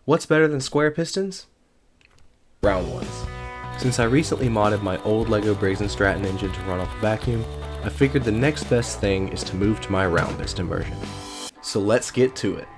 What's better than square pistons? Round ones. Since I recently modded my old LEGO Briggs Stratton engine to run off a vacuum, I figured the next best thing is to move to my round piston version. So let's get to it.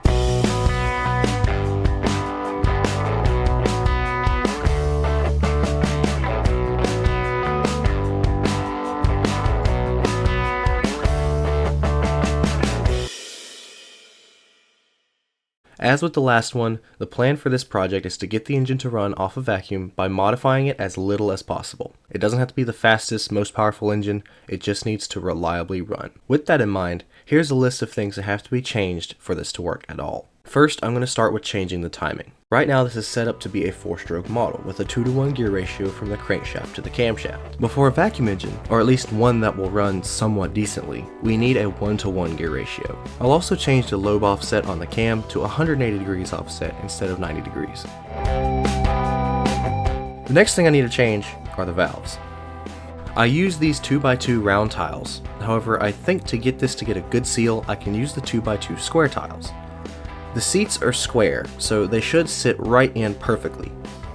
As with the last one, the plan for this project is to get the engine to run off a vacuum by modifying it as little as possible. It doesn't have to be the fastest, most powerful engine, it just needs to reliably run. With that in mind, here's a list of things that have to be changed for this to work at all. First, I'm going to start with changing the timing. Right now this is set up to be a 4-stroke model with a 2-to-1 gear ratio from the crankshaft to the camshaft. But for a vacuum engine, or at least one that will run somewhat decently, we need a 1-to-1 gear ratio. I'll also change the lobe offset on the cam to 180 degrees offset instead of 90 degrees. The next thing I need to change are the valves. I use these 2x2 round tiles, however I think to get this to get a good seal I can use the 2x2 square tiles. The seats are square, so they should sit right in perfectly.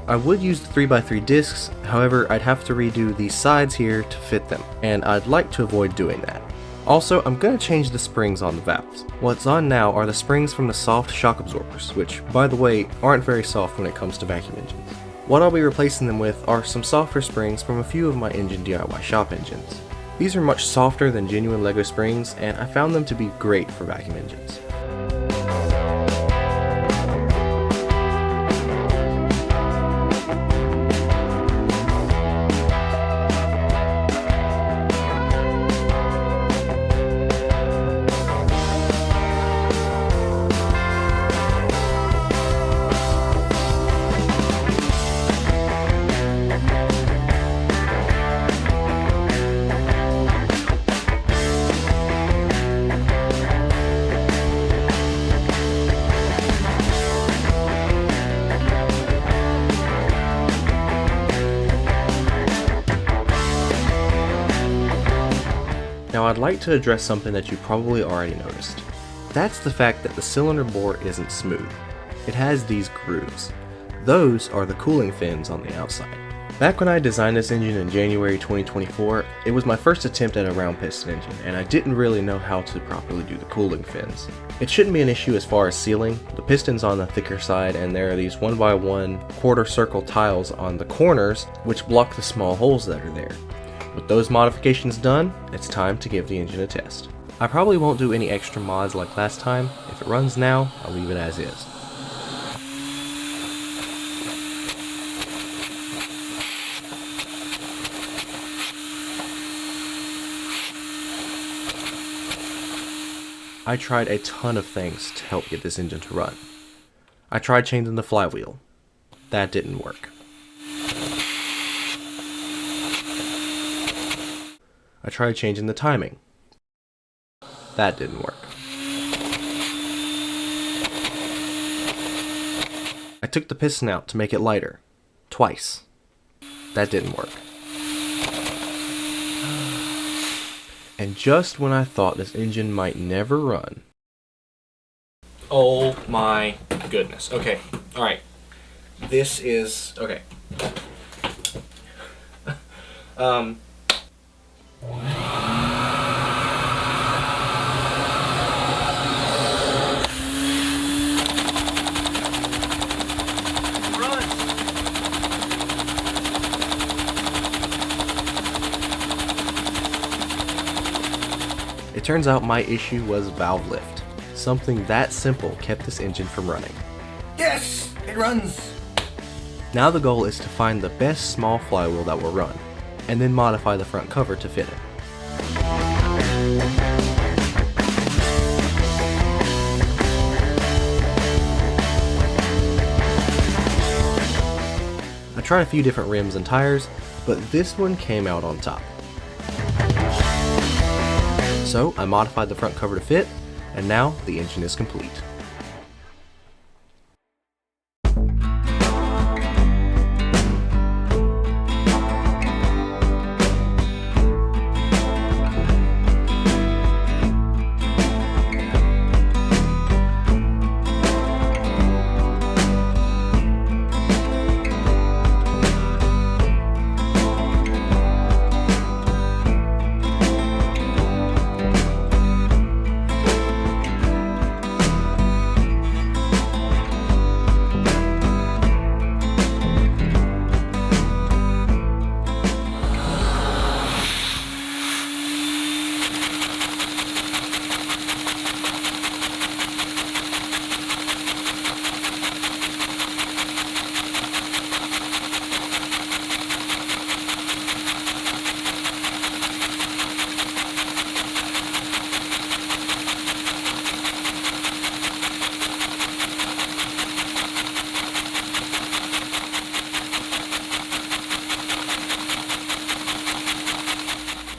I would use the 3x3 discs, however I'd have to redo these sides here to fit them, and I'd like to avoid doing that. Also, I'm going to change the springs on the valves. What's on now are the springs from the soft shock absorbers, which, by the way, aren't very soft when it comes to vacuum engines. What I'll be replacing them with are some softer springs from a few of my engine DIY shop engines. These are much softer than genuine LEGO springs, and I found them to be great for vacuum engines. Now I'd like to address something that you probably already noticed. That's the fact that the cylinder bore isn't smooth. It has these grooves. Those are the cooling fins on the outside. Back when I designed this engine in January 2024, it was my first attempt at a round piston engine, and I didn't really know how to properly do the cooling fins. It shouldn't be an issue as far as sealing. The piston's on the thicker side, and there are these 1x1 quarter circle tiles on the corners which block the small holes that are there. With those modifications done, it's time to give the engine a test. I probably won't do any extra mods like last time. If it runs now, I'll leave it as is. I tried a ton of things to help get this engine to run. I tried changing the flywheel. That didn't work. I tried changing the timing. That didn't work. I took the piston out to make it lighter. Twice. That didn't work. And just when I thought this engine might never run. Oh my goodness. Okay. Alright. This is... okay. It turns out my issue was valve lift. Something that simple kept this engine from running. Yes! It runs! Now the goal is to find the best small flywheel that will run, and then modify the front cover to fit it. I tried a few different rims and tires, but this one came out on top. So I modified the front cover to fit, and now the engine is complete.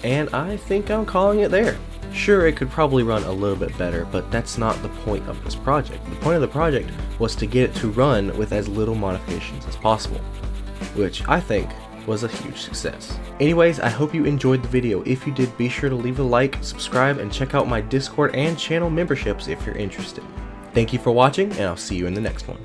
and I think I'm calling it there. Sure, it could probably run a little bit better, but that's not the point of this project. The point of the project was to get it to run with as little modifications as possible, which I think was a huge success. Anyways, I hope you enjoyed the video. If you did, be sure to leave a like, subscribe, and check out my Discord and channel memberships if you're interested. Thank you for watching, and I'll see you in the next one.